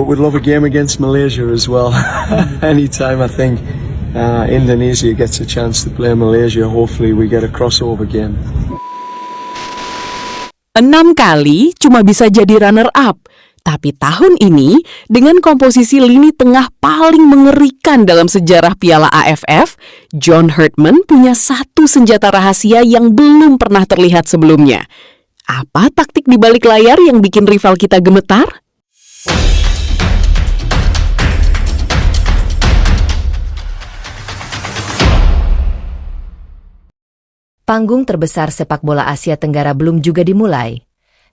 but we'd love a game against Malaysia as well. Anytime I think Indonesia gets a chance to play Malaysia, hopefully we get a crossover game. 6 kali cuma bisa jadi runner-up. Tapi tahun ini, dengan komposisi lini tengah paling mengerikan dalam sejarah Piala AFF, John Herdman punya satu senjata rahasia yang belum pernah terlihat sebelumnya. Apa taktik di balik layar yang bikin rival kita gemetar? Panggung terbesar sepak bola Asia Tenggara belum juga dimulai.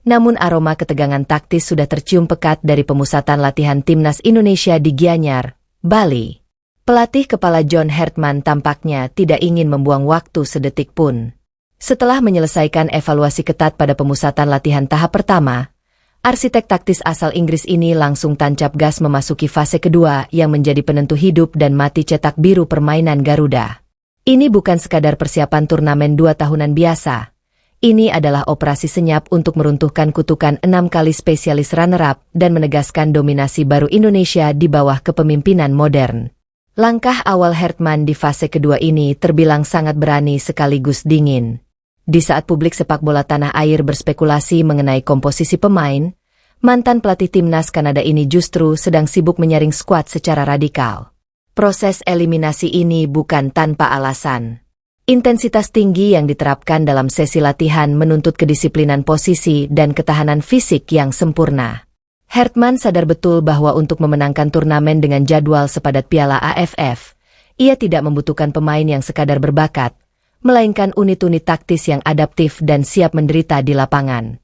Namun aroma ketegangan taktis sudah tercium pekat dari pemusatan latihan timnas Indonesia di Gianyar, Bali. Pelatih kepala John Herdman tampaknya tidak ingin membuang waktu sedetik pun. Setelah menyelesaikan evaluasi ketat pada pemusatan latihan tahap pertama, arsitek taktis asal Inggris ini langsung tancap gas memasuki fase kedua yang menjadi penentu hidup dan mati cetak biru permainan Garuda. Ini bukan sekadar persiapan turnamen 2 tahunan biasa. Ini adalah operasi senyap untuk meruntuhkan kutukan 6 kali spesialis runner-up dan menegaskan dominasi baru Indonesia di bawah kepemimpinan modern. Langkah awal Herdman di fase kedua ini terbilang sangat berani sekaligus dingin. Di saat publik sepak bola tanah air berspekulasi mengenai komposisi pemain, mantan pelatih timnas Kanada ini justru sedang sibuk menyaring skuad secara radikal. Proses eliminasi ini bukan tanpa alasan. Intensitas tinggi yang diterapkan dalam sesi latihan menuntut kedisiplinan posisi dan ketahanan fisik yang sempurna. Herdman sadar betul bahwa untuk memenangkan turnamen dengan jadwal sepadat Piala AFF, ia tidak membutuhkan pemain yang sekadar berbakat, melainkan unit-unit taktis yang adaptif dan siap menderita di lapangan.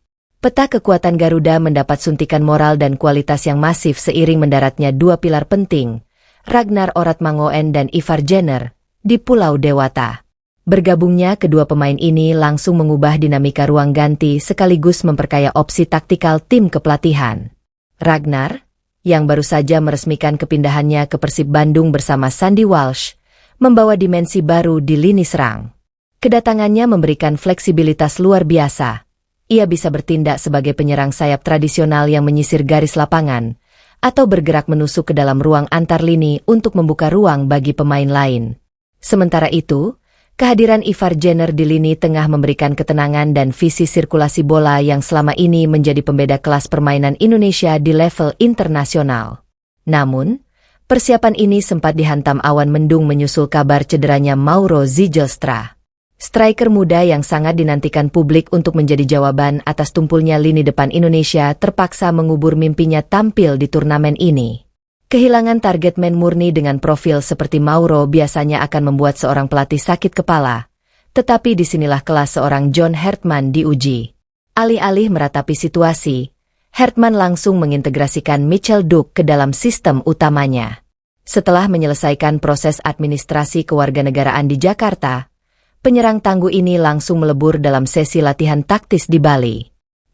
Peta kekuatan Garuda mendapat suntikan moral dan kualitas yang masif seiring mendaratnya 2 pilar penting, Ragnar Oratmangoen dan Ivar Jenner, di Pulau Dewata. Bergabungnya kedua pemain ini langsung mengubah dinamika ruang ganti sekaligus memperkaya opsi taktikal tim kepelatihan. Ragnar, yang baru saja meresmikan kepindahannya ke Persib Bandung bersama Sandy Walsh, membawa dimensi baru di lini serang. Kedatangannya memberikan fleksibilitas luar biasa. Ia bisa bertindak sebagai penyerang sayap tradisional yang menyisir garis lapangan, atau bergerak menusuk ke dalam ruang antar lini untuk membuka ruang bagi pemain lain. Sementara itu, kehadiran Ivar Jenner di lini tengah memberikan ketenangan dan visi sirkulasi bola yang selama ini menjadi pembeda kelas permainan Indonesia di level internasional. Namun, persiapan ini sempat dihantam awan mendung menyusul kabar cederanya Mauro Zijlstra. Striker muda yang sangat dinantikan publik untuk menjadi jawaban atas tumpulnya lini depan Indonesia terpaksa mengubur mimpinya tampil di turnamen ini. Kehilangan target man murni dengan profil seperti Mauro biasanya akan membuat seorang pelatih sakit kepala. Tetapi disinilah kelas seorang John Herdman diuji. Alih-alih meratapi situasi, Herdman langsung mengintegrasikan Mitchell Duke ke dalam sistem utamanya. Setelah menyelesaikan proses administrasi kewarganegaraan di Jakarta, penyerang tangguh ini langsung melebur dalam sesi latihan taktis di Bali.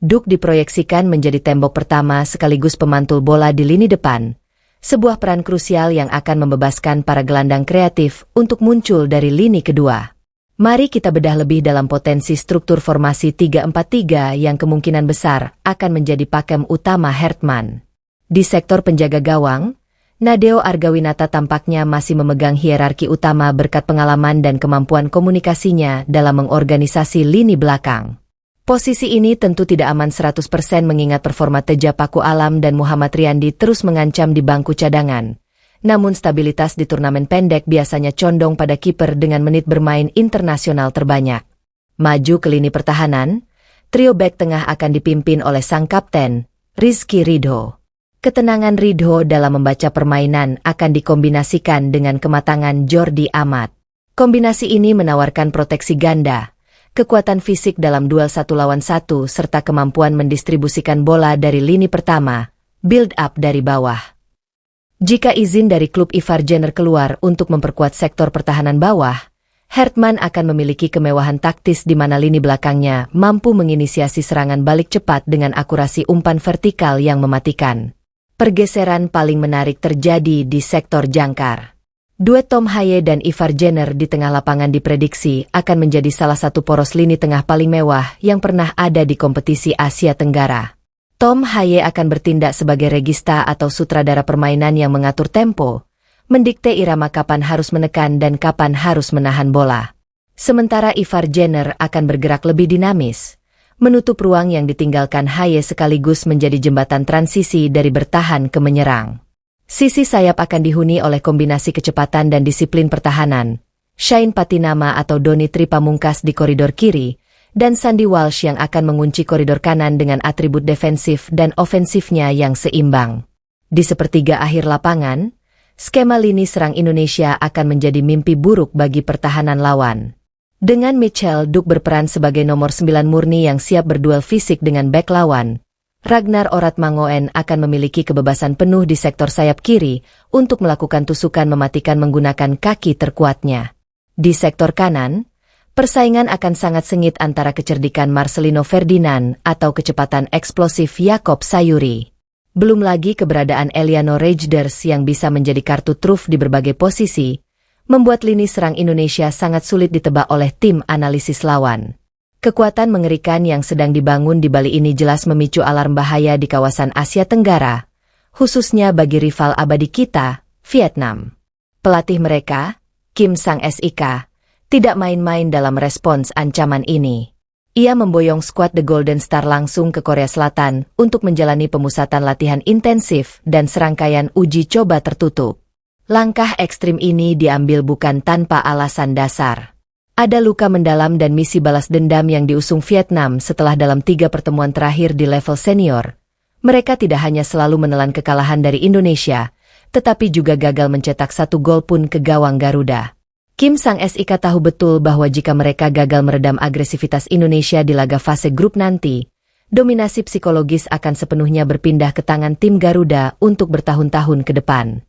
Duke diproyeksikan menjadi tembok pertama sekaligus pemantul bola di lini depan. Sebuah peran krusial yang akan membebaskan para gelandang kreatif untuk muncul dari lini kedua. Mari kita bedah lebih dalam potensi struktur formasi 3-4-3 yang kemungkinan besar akan menjadi pakem utama Herdman. Di sektor penjaga gawang, Nadeo Argawinata tampaknya masih memegang hierarki utama berkat pengalaman dan kemampuan komunikasinya dalam mengorganisasi lini belakang. Posisi ini tentu tidak aman 100% mengingat performa Teja Paku Alam dan Muhammad Riyandi terus mengancam di bangku cadangan. Namun stabilitas di turnamen pendek biasanya condong pada kiper dengan menit bermain internasional terbanyak. Maju ke lini pertahanan, trio bek tengah akan dipimpin oleh sang kapten, Rizky Ridho. Ketenangan Ridho dalam membaca permainan akan dikombinasikan dengan kematangan Jordi Amat. Kombinasi ini menawarkan proteksi ganda, kekuatan fisik dalam duel 1 lawan 1 serta kemampuan mendistribusikan bola dari lini pertama, build up dari bawah. Jika izin dari klub Ivar Jenner keluar untuk memperkuat sektor pertahanan bawah, Herdman akan memiliki kemewahan taktis di mana lini belakangnya mampu menginisiasi serangan balik cepat dengan akurasi umpan vertikal yang mematikan. Pergeseran paling menarik terjadi di sektor jangkar. Duet Tom Haye dan Ivar Jenner di tengah lapangan diprediksi akan menjadi salah satu poros lini tengah paling mewah yang pernah ada di kompetisi Asia Tenggara. Tom Haye akan bertindak sebagai regista atau sutradara permainan yang mengatur tempo, mendikte irama kapan harus menekan dan kapan harus menahan bola. Sementara Ivar Jenner akan bergerak lebih dinamis, menutup ruang yang ditinggalkan Haye sekaligus menjadi jembatan transisi dari bertahan ke menyerang. Sisi sayap akan dihuni oleh kombinasi kecepatan dan disiplin pertahanan, Shane Patinama atau Donny Tripamungkas di koridor kiri, dan Sandy Walsh yang akan mengunci koridor kanan dengan atribut defensif dan ofensifnya yang seimbang. Di sepertiga akhir lapangan, skema lini serang Indonesia akan menjadi mimpi buruk bagi pertahanan lawan. Dengan Michel Duk berperan sebagai nomor 9 murni yang siap berduel fisik dengan bek lawan, Ragnar Oratmangoen akan memiliki kebebasan penuh di sektor sayap kiri untuk melakukan tusukan mematikan menggunakan kaki terkuatnya. Di sektor kanan, persaingan akan sangat sengit antara kecerdikan Marcelino Ferdinand atau kecepatan eksplosif Jakob Sayuri. Belum lagi keberadaan Eliano Rejders yang bisa menjadi kartu truf di berbagai posisi, membuat lini serang Indonesia sangat sulit ditebak oleh tim analisis lawan. Kekuatan mengerikan yang sedang dibangun di Bali ini jelas memicu alarm bahaya di kawasan Asia Tenggara, khususnya bagi rival abadi kita, Vietnam. Pelatih mereka, Kim Sang-sik, tidak main-main dalam respons ancaman ini. Ia memboyong skuad The Golden Star langsung ke Korea Selatan untuk menjalani pemusatan latihan intensif dan serangkaian uji coba tertutup. Langkah ekstrim ini diambil bukan tanpa alasan dasar. Ada luka mendalam dan misi balas dendam yang diusung Vietnam setelah dalam 3 pertemuan terakhir di level senior. Mereka tidak hanya selalu menelan kekalahan dari Indonesia, tetapi juga gagal mencetak 1 gol pun ke gawang Garuda. Kim Sang-sik tahu betul bahwa jika mereka gagal meredam agresivitas Indonesia di laga fase grup nanti, dominasi psikologis akan sepenuhnya berpindah ke tangan tim Garuda untuk bertahun-tahun ke depan.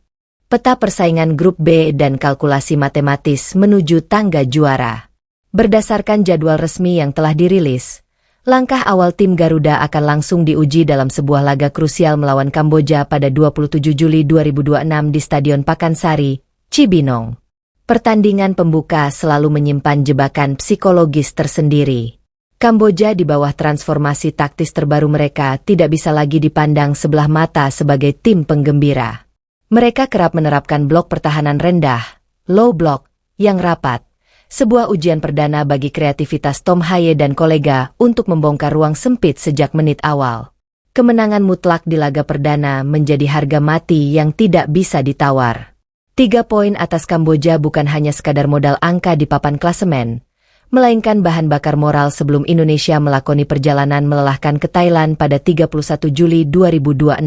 Peta persaingan grup B dan kalkulasi matematis menuju tangga juara. Berdasarkan jadwal resmi yang telah dirilis, langkah awal tim Garuda akan langsung diuji dalam sebuah laga krusial melawan Kamboja pada 27 Juli 2026 di Stadion Pakansari, Cibinong. Pertandingan pembuka selalu menyimpan jebakan psikologis tersendiri. Kamboja di bawah transformasi taktis terbaru mereka tidak bisa lagi dipandang sebelah mata sebagai tim penggembira. Mereka kerap menerapkan blok pertahanan rendah, low block, yang rapat. Sebuah ujian perdana bagi kreativitas Tom Haye dan kolega untuk membongkar ruang sempit sejak menit awal. Kemenangan mutlak di laga perdana menjadi harga mati yang tidak bisa ditawar. 3 poin atas Kamboja bukan hanya sekadar modal angka di papan klasemen, melainkan bahan bakar moral sebelum Indonesia melakoni perjalanan melelahkan ke Thailand pada 31 Juli 2026.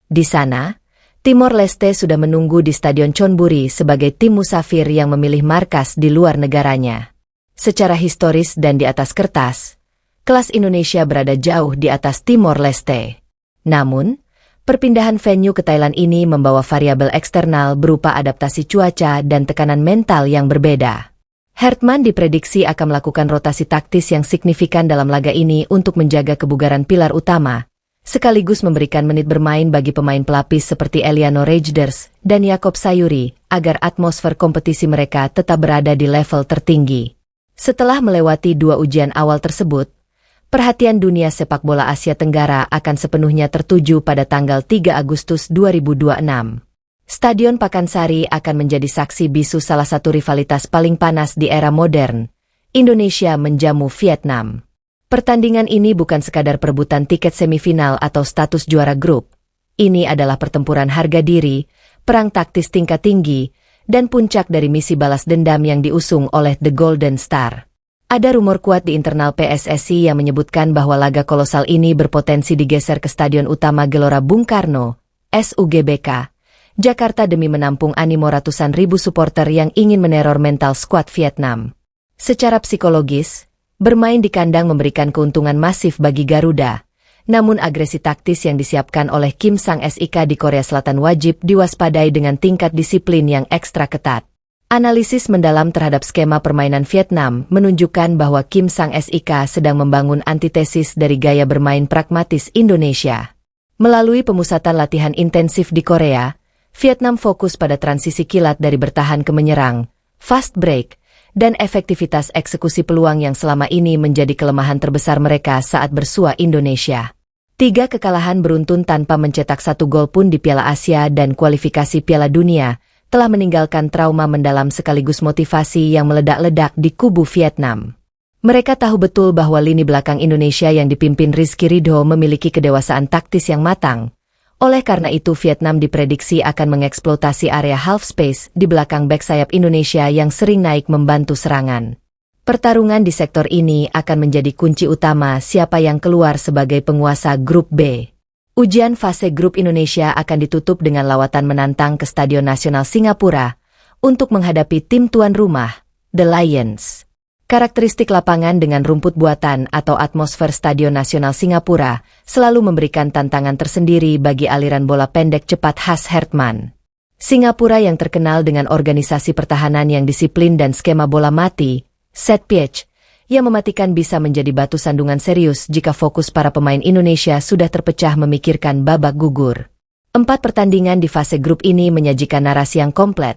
Di sana, Timor Leste sudah menunggu di Stadion Chonburi sebagai tim musafir yang memilih markas di luar negaranya. Secara historis dan di atas kertas, kelas Indonesia berada jauh di atas Timor Leste. Namun, perpindahan venue ke Thailand ini membawa variabel eksternal berupa adaptasi cuaca dan tekanan mental yang berbeda. Hertman diprediksi akan melakukan rotasi taktis yang signifikan dalam laga ini untuk menjaga kebugaran pilar utama, sekaligus memberikan menit bermain bagi pemain pelapis seperti Eliano Rejders dan Jakob Sayuri agar atmosfer kompetisi mereka tetap berada di level tertinggi. Setelah melewati 2 ujian awal tersebut, perhatian dunia sepak bola Asia Tenggara akan sepenuhnya tertuju pada tanggal 3 Agustus 2026. Stadion Pakansari akan menjadi saksi bisu salah satu rivalitas paling panas di era modern. Indonesia menjamu Vietnam. Pertandingan ini bukan sekadar perebutan tiket semifinal atau status juara grup. Ini adalah pertempuran harga diri, perang taktis tingkat tinggi, dan puncak dari misi balas dendam yang diusung oleh The Golden Star. Ada rumor kuat di internal PSSI yang menyebutkan bahwa laga kolosal ini berpotensi digeser ke Stadion Utama Gelora Bung Karno, SUGBK, Jakarta demi menampung animo ratusan ribu supporter yang ingin meneror mental skuad Vietnam. Secara psikologis, bermain di kandang memberikan keuntungan masif bagi Garuda, namun agresi taktis yang disiapkan oleh Kim Sang-sik di Korea Selatan wajib diwaspadai dengan tingkat disiplin yang ekstra ketat. Analisis mendalam terhadap skema permainan Vietnam menunjukkan bahwa Kim Sang-sik sedang membangun antitesis dari gaya bermain pragmatis Indonesia. Melalui pemusatan latihan intensif di Korea, Vietnam fokus pada transisi kilat dari bertahan ke menyerang, fast break, dan efektivitas eksekusi peluang yang selama ini menjadi kelemahan terbesar mereka saat bersua Indonesia. 3 kekalahan beruntun tanpa mencetak 1 gol pun di Piala Asia dan kualifikasi Piala Dunia telah meninggalkan trauma mendalam sekaligus motivasi yang meledak-ledak di kubu Vietnam. Mereka tahu betul bahwa lini belakang Indonesia yang dipimpin Rizky Ridho memiliki kedewasaan taktis yang matang. Oleh karena itu Vietnam diprediksi akan mengeksploitasi area half space di belakang bek sayap Indonesia yang sering naik membantu serangan. Pertarungan di sektor ini akan menjadi kunci utama siapa yang keluar sebagai penguasa Grup B. Ujian fase grup Indonesia akan ditutup dengan lawatan menantang ke Stadion Nasional Singapura untuk menghadapi tim tuan rumah, The Lions. Karakteristik lapangan dengan rumput buatan atau atmosfer Stadion Nasional Singapura selalu memberikan tantangan tersendiri bagi aliran bola pendek cepat khas Hartman. Singapura yang terkenal dengan organisasi pertahanan yang disiplin dan skema bola mati, set pitch, yang mematikan bisa menjadi batu sandungan serius jika fokus para pemain Indonesia sudah terpecah memikirkan babak gugur. 4 pertandingan di fase grup ini menyajikan narasi yang komplet.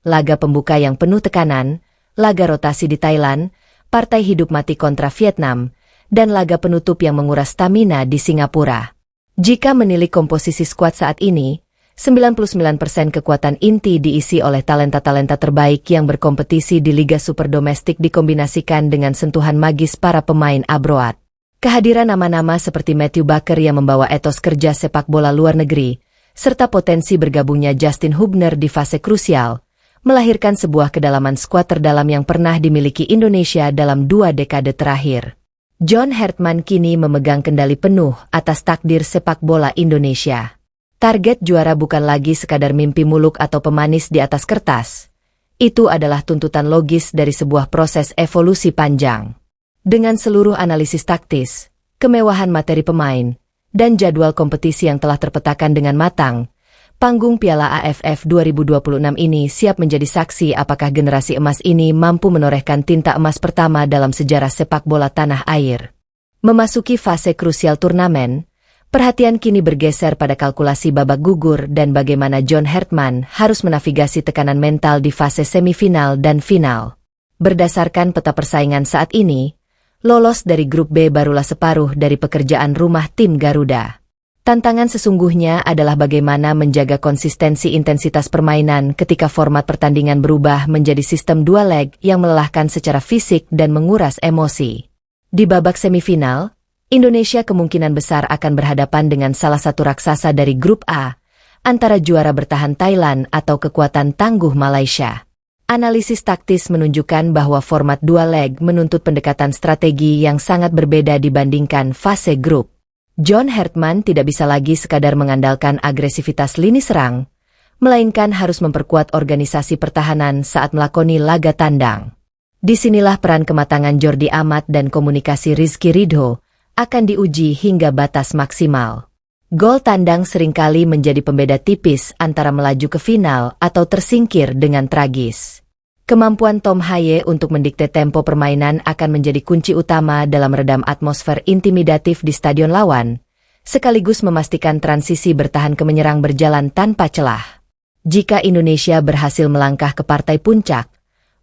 Laga pembuka yang penuh tekanan, laga rotasi di Thailand, partai hidup mati kontra Vietnam, dan laga penutup yang menguras stamina di Singapura. Jika menilik komposisi skuad saat ini, 99% kekuatan inti diisi oleh talenta-talenta terbaik yang berkompetisi di Liga Super Domestik dikombinasikan dengan sentuhan magis para pemain abroad. Kehadiran nama-nama seperti Matthew Baker yang membawa etos kerja sepak bola luar negeri, serta potensi bergabungnya Justin Hubner di fase krusial, melahirkan sebuah kedalaman skuad terdalam yang pernah dimiliki Indonesia dalam 2 dekade terakhir. John Hartman kini memegang kendali penuh atas takdir sepak bola Indonesia. Target juara bukan lagi sekadar mimpi muluk atau pemanis di atas kertas. Itu adalah tuntutan logis dari sebuah proses evolusi panjang. Dengan seluruh analisis taktis, kemewahan materi pemain, dan jadwal kompetisi yang telah terpetakan dengan matang, panggung Piala AFF 2026 ini siap menjadi saksi apakah generasi emas ini mampu menorehkan tinta emas pertama dalam sejarah sepak bola tanah air. Memasuki fase krusial turnamen, perhatian kini bergeser pada kalkulasi babak gugur dan bagaimana John Hartman harus menavigasi tekanan mental di fase semifinal dan final. Berdasarkan peta persaingan saat ini, lolos dari grup B barulah separuh dari pekerjaan rumah tim Garuda. Tantangan sesungguhnya adalah bagaimana menjaga konsistensi intensitas permainan ketika format pertandingan berubah menjadi sistem 2 leg yang melelahkan secara fisik dan menguras emosi. Di babak semifinal, Indonesia kemungkinan besar akan berhadapan dengan salah satu raksasa dari grup A, antara juara bertahan Thailand atau kekuatan tangguh Malaysia. Analisis taktis menunjukkan bahwa format 2 leg menuntut pendekatan strategi yang sangat berbeda dibandingkan fase grup. John Hartman tidak bisa lagi sekadar mengandalkan agresivitas lini serang, melainkan harus memperkuat organisasi pertahanan saat melakoni laga tandang. Disinilah peran kematangan Jordi Amat dan komunikasi Rizky Ridho akan diuji hingga batas maksimal. Gol tandang seringkali menjadi pembeda tipis antara melaju ke final atau tersingkir dengan tragis. Kemampuan Tom Haye untuk mendikte tempo permainan akan menjadi kunci utama dalam meredam atmosfer intimidatif di stadion lawan, sekaligus memastikan transisi bertahan ke menyerang berjalan tanpa celah. Jika Indonesia berhasil melangkah ke partai puncak,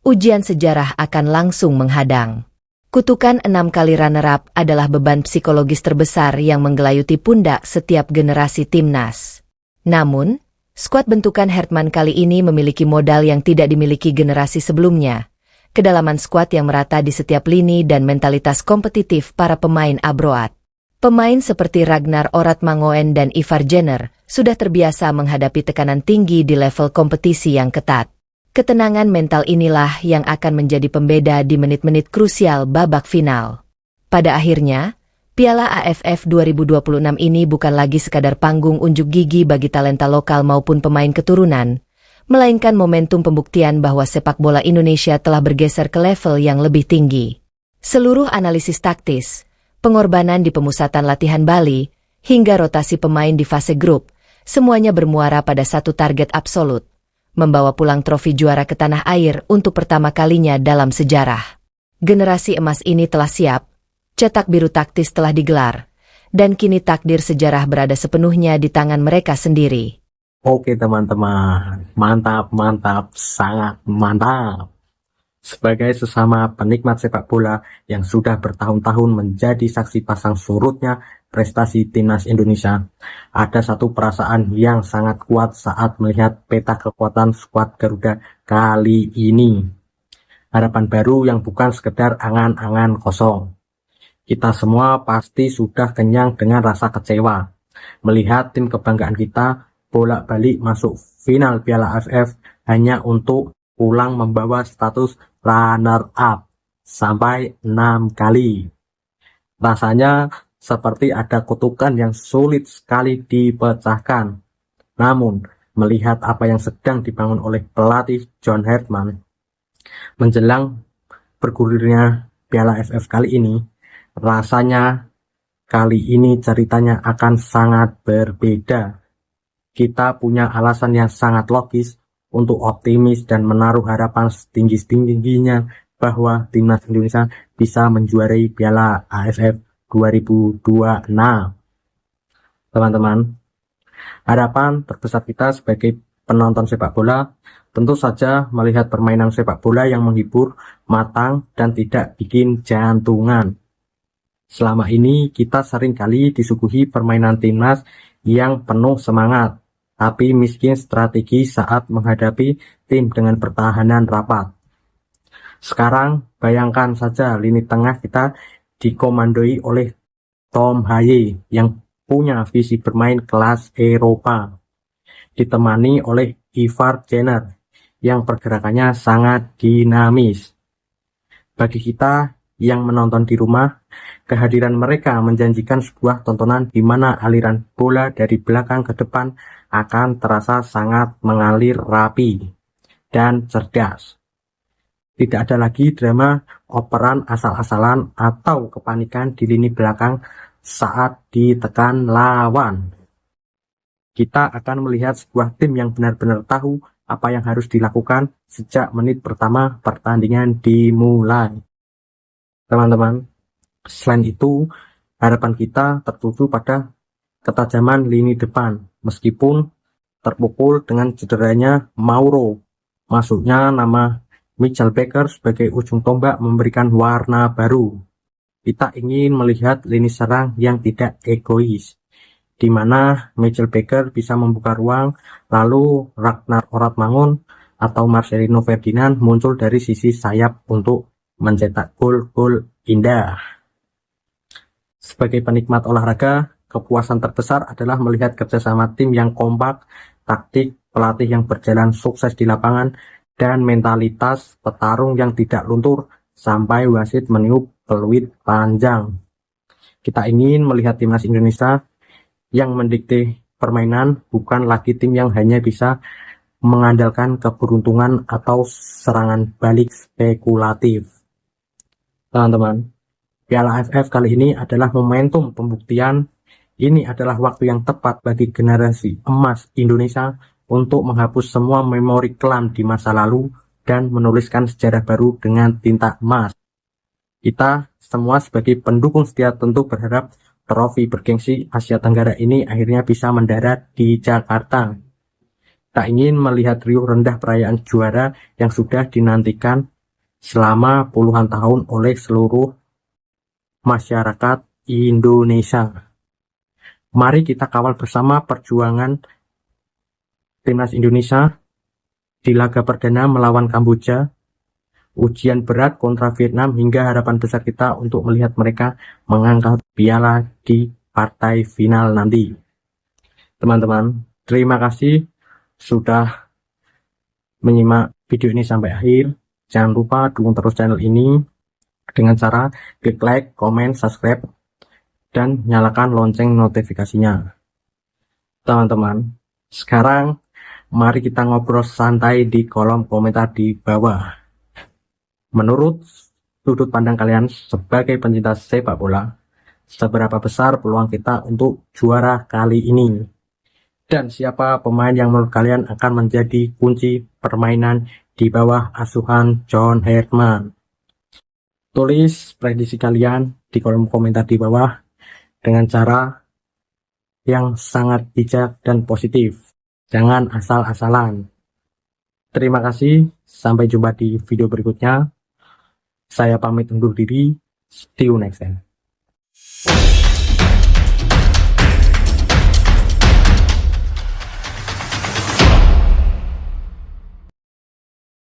ujian sejarah akan langsung menghadang. Kutukan 6 kali runner-up adalah beban psikologis terbesar yang menggelayuti pundak setiap generasi timnas. Namun, skuad bentukan Hartman kali ini memiliki modal yang tidak dimiliki generasi sebelumnya. Kedalaman skuad yang merata di setiap lini dan mentalitas kompetitif para pemain abroad. Pemain seperti Ragnar Oratmangoen dan Ivar Jenner sudah terbiasa menghadapi tekanan tinggi di level kompetisi yang ketat. Ketenangan mental inilah yang akan menjadi pembeda di menit-menit krusial babak final. Pada akhirnya, Piala AFF 2026 ini bukan lagi sekadar panggung unjuk gigi bagi talenta lokal maupun pemain keturunan, melainkan momentum pembuktian bahwa sepak bola Indonesia telah bergeser ke level yang lebih tinggi. Seluruh analisis taktis, pengorbanan di pemusatan latihan Bali, hingga rotasi pemain di fase grup, semuanya bermuara pada satu target absolut, membawa pulang trofi juara ke tanah air untuk pertama kalinya dalam sejarah. Generasi emas ini telah siap, cetak biru taktis telah digelar, dan kini takdir sejarah berada sepenuhnya di tangan mereka sendiri. Oke teman-teman, mantap, sangat mantap. Sebagai sesama penikmat sepak bola yang sudah bertahun-tahun menjadi saksi pasang surutnya prestasi timnas Indonesia, ada satu perasaan yang sangat kuat saat melihat peta kekuatan skuad Garuda kali ini. Harapan baru yang bukan sekedar angan-angan kosong. Kita semua pasti sudah kenyang dengan rasa kecewa melihat tim kebanggaan kita bolak-balik masuk final Piala AFF hanya untuk pulang membawa status runner-up sampai 6 kali. Rasanya seperti ada kutukan yang sulit sekali dipecahkan. Namun, melihat apa yang sedang dibangun oleh pelatih John Hartman menjelang bergulirnya Piala AFF kali ini, rasanya kali ini ceritanya akan sangat berbeda. Kita punya alasan yang sangat logis untuk optimis dan menaruh harapan setinggi-tingginya bahwa timnas Indonesia bisa menjuarai Piala AFF 2026. Teman-teman, harapan terbesar kita sebagai penonton sepak bola tentu saja melihat permainan sepak bola yang menghibur, matang, dan tidak bikin jantungan. Selama ini kita sering kali disuguhi permainan timnas yang penuh semangat, tapi miskin strategi saat menghadapi tim dengan pertahanan rapat. Sekarang bayangkan saja lini tengah kita dikomandoi oleh Tom Haye yang punya visi bermain kelas Eropa, ditemani oleh Ivar Jenner yang pergerakannya sangat dinamis. Bagi kita yang menonton di rumah, kehadiran mereka menjanjikan sebuah tontonan di mana aliran bola dari belakang ke depan akan terasa sangat mengalir rapi dan cerdas. Tidak ada lagi drama operan asal-asalan atau kepanikan di lini belakang saat ditekan lawan. Kita akan melihat sebuah tim yang benar-benar tahu apa yang harus dilakukan sejak menit pertama pertandingan dimulai. Teman-teman, selain itu, harapan kita tertuju pada ketajaman lini depan, meskipun terpukul dengan cederanya Mauro. Masuknya nama Mitchell Baker sebagai ujung tombak memberikan warna baru. Kita ingin melihat lini serang yang tidak egois, di mana Mitchell Baker bisa membuka ruang, lalu Ragnar Oratmangun atau Marcelino Ferdinand muncul dari sisi sayap untuk mencetak gol-gol indah. Sebagai penikmat olahraga, kepuasan terbesar adalah melihat kerjasama tim yang kompak, taktik pelatih yang berjalan sukses di lapangan, dan mentalitas petarung yang tidak luntur sampai wasit meniup peluit panjang. Kita ingin melihat timnas Indonesia yang mendikte permainan, bukan lagi tim yang hanya bisa mengandalkan keberuntungan atau serangan balik spekulatif. Teman-teman, Piala AFF kali ini adalah momentum pembuktian. Ini adalah waktu yang tepat bagi generasi emas Indonesia untuk menghapus semua memori kelam di masa lalu dan menuliskan sejarah baru dengan tinta emas. Kita semua sebagai pendukung setia tentu berharap trofi bergengsi Asia Tenggara ini akhirnya bisa mendarat di Jakarta. Tak ingin melihat riuh rendah perayaan juara yang sudah dinantikan selama puluhan tahun oleh seluruh masyarakat Indonesia. Mari kita kawal bersama perjuangan timnas Indonesia di laga perdana melawan Kamboja, ujian berat kontra Vietnam, hingga harapan besar kita untuk melihat mereka mengangkat piala di partai final nanti. Teman-teman, terima kasih sudah menyimak video ini sampai akhir. Jangan lupa dukung terus channel ini dengan cara klik like, komen, subscribe, dan nyalakan lonceng notifikasinya. Teman-teman, sekarang mari kita ngobrol santai di kolom komentar di bawah. Menurut sudut pandang kalian sebagai pencinta sepak bola, seberapa besar peluang kita untuk juara kali ini? Dan siapa pemain yang menurut kalian akan menjadi kunci permainan di bawah asuhan John Hartman? Tulis prediksi kalian di kolom komentar di bawah dengan cara yang sangat bijak dan positif. Jangan asal-asalan. Terima kasih, sampai jumpa di video berikutnya. Saya pamit undur diri. See you next time.